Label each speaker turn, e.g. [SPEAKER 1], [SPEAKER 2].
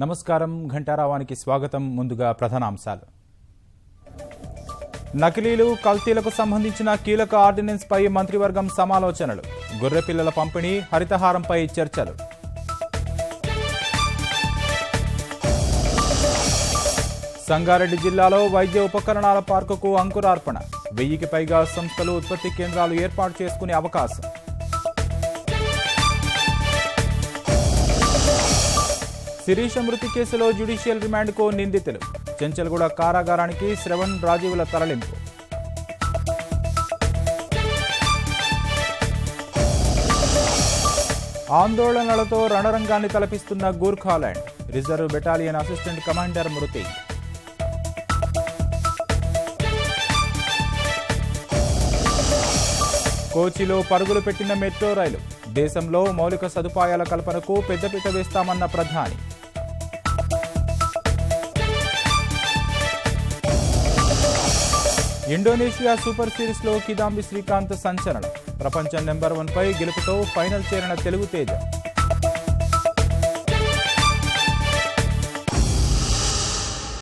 [SPEAKER 1] నమస్కారం ఘంటారావానికి స్వాగతం. ముందుగా ప్రధానాంశాలు. నకిలీలు కల్తీలకు సంబంధించిన కీలక ఆర్డినెన్స్ పై మంత్రివర్గం సమాలోచనలు. గొర్రెపిల్లల పంపిణీ, హరితహారంపై చర్చలు. సంగారెడ్డి జిల్లాలో వైద్య ఉపకరణాల పార్కుకు అంకురార్పణ. 1000కి పైగా సంస్థలు ఉత్పత్తి కేంద్రాలు ఏర్పాటు చేసుకునే అవకాశం. శిరీష మృతి కేసులో జ్యుడిషియల్ రిమాండ్కు నిందితులు. చెంచల్గూడ కారాగారానికి శ్రవణ్, రాజీవుల తరలింపు. ఆందోళనలతో రణరంగాన్ని తలపిస్తున్న గూర్ఖాలాండ్. రిజర్వ్ బెటాలియన్ అసిస్టెంట్ కమాండర్ మృతి. కోచిలో పరుగులు పెట్టిన మెట్రో రైలు. దేశంలో మౌలిక సదుపాయాల కల్పనకు పెద్దపీట వేస్తామన్న ప్రధాని. ఇండోనేషియా సూపర్ సిరీస్లో కిదాంబి శ్రీకాంత్ సంచలనం. ప్రపంచ నెంబర్ 1 పై గెలుపుతో ఫైనల్ చేరిన తెలుగు తేజ.